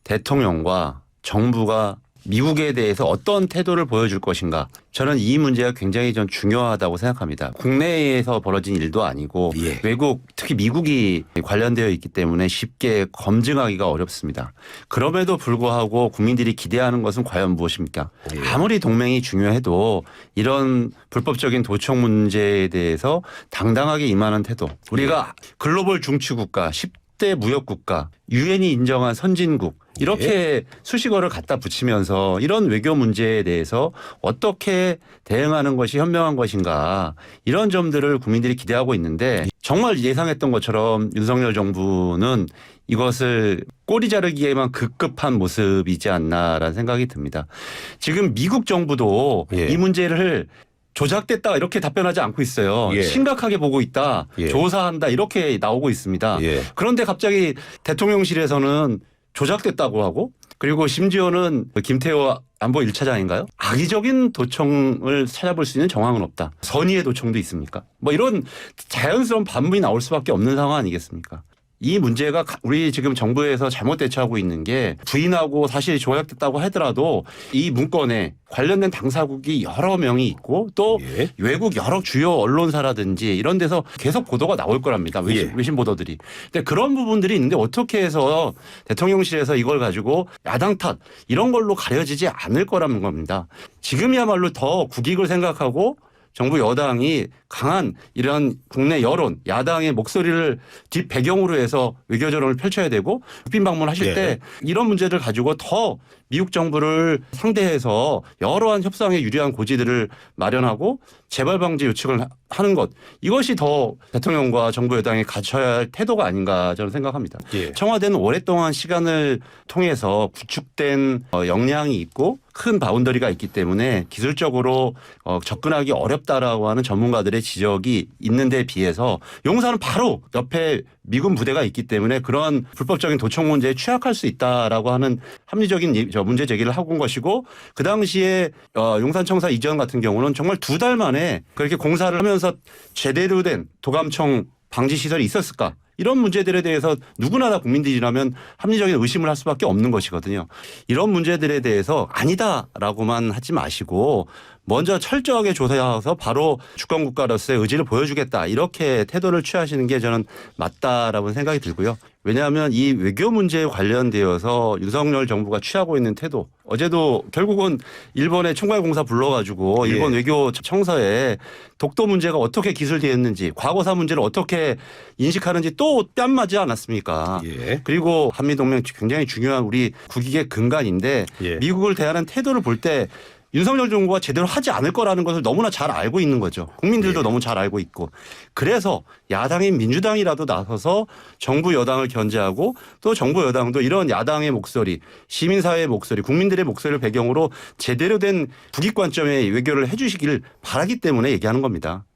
대통령과 정부가 미국에 대해서 어떤 태도를 보여줄 것인가. 저는 이 문제가 굉장히 좀 중요하다고 생각합니다. 국내에서 벌어진 일도 아니고 예. 외국 특히 미국이 관련되어 있기 때문에 쉽게 검증하기가 어렵습니다. 그럼에도 불구하고 국민들이 기대하는 것은 과연 무엇입니까? 예. 아무리 동맹이 중요해도 이런 불법적인 도청 문제에 대해서 당당하게 임하는 태도. 우리가 글로벌 중추국가 10대 무역국가 유엔이 인정한 선진국 이렇게 수식어를 갖다 붙이면서 이런 외교 문제에 대해서 어떻게 대응하는 것이 현명한 것인가 이런 점들을 국민들이 기대하고 있는데 정말 예상했던 것처럼 윤석열 정부는 이것을 꼬리 자르기에만 급급한 모습이지 않나라는 생각이 듭니다. 지금 미국 정부도 예. 이 문제를 조작됐다 이렇게 답변하지 않고 있어요. 예. 심각하게 보고 있다. 예. 조사한다 이렇게 나오고 있습니다. 예. 그런데 갑자기 대통령실에서는 조작됐다고 하고 그리고 심지어는 김태호 안보 1차장인가요? 악의적인 도청을 찾아볼 수 있는 정황은 없다. 선의의 도청도 있습니까? 뭐 이런 자연스러운 반문이 나올 수밖에 없는 상황 아니겠습니까? 이 문제가 우리 지금 정부에서 잘못 대처하고 있는 게 부인하고 사실 조작됐다고 하더라도 이 문건에 관련된 당사국이 여러 명이 있고 또 예. 외국 여러 주요 언론사라든지 이런 데서 계속 보도가 나올 거랍니다. 외신 보도들이. 근데 그런 부분들이 있는데 어떻게 해서 대통령실에서 이걸 가지고 야당 탓 이런 걸로 가려지지 않을 거라는 겁니다. 지금이야말로 더 국익을 생각하고 정부 여당이 강한 이런 국내 여론, 야당의 목소리를 뒷 배경으로 해서 외교전을 펼쳐야 되고 국빈 방문하실 때 이런 문제를 가지고 더 미국 정부를 상대해서 여러한 협상에 유리한 고지들을 마련하고 재발 방지 요청을 하는 것 이것이 더 대통령과 정부 여당이 갖춰야 할 태도가 아닌가 저는 생각합니다. 예. 청와대는 오랫동안 시간을 통해서 구축된 역량이 있고 큰 바운더리가 있기 때문에 기술적으로 접근하기 어렵다라고 하는 전문가들의 지적이 있는 데 비해서 용산은 바로 옆에 미군 부대가 있기 때문에 그런 불법적인 도청 문제에 취약할 수 있다라고 하는 합리적인 문제 제기를 하고 온 것이고 그 당시에 용산청사 이전 같은 경우는 정말 2달 만에 그렇게 공사를 하면서 제대로 된 도감청 방지 시설이 있었을까? 이런 문제들에 대해서 누구나 다 국민들이라면 합리적인 의심을 할 수밖에 없는 것이거든요. 이런 문제들에 대해서 아니다라고만 하지 마시고 먼저 철저하게 조사해서 바로 주권국가로서의 의지를 보여주겠다 이렇게 태도를 취하시는 게 저는 맞다라고 생각이 들고요. 왜냐하면 이 외교 문제에 관련되어서 윤석열 정부가 취하고 있는 태도 어제도 결국은 일본의 총괄공사 불러가지고 일본 외교 청사에 독도 문제가 어떻게 기술되었는지 과거사 문제를 어떻게 인식하는지 또 뺨맞지 않았습니까? 예. 그리고 한미동맹 굉장히 중요한 우리 국익의 근간인데 미국을 대하는 태도를 볼 때 윤석열 정부가 제대로 하지 않을 거라는 것을 너무나 잘 알고 있는 거죠. 국민들도 너무 잘 알고 있고. 그래서 야당인 민주당이라도 나서서 정부 여당을 견제하고 또 정부 여당도 이런 야당의 목소리, 시민사회의 목소리, 국민들의 목소리를 배경으로 제대로 된 국익 관점의 외교를 해 주시기를 바라기 때문에 얘기하는 겁니다.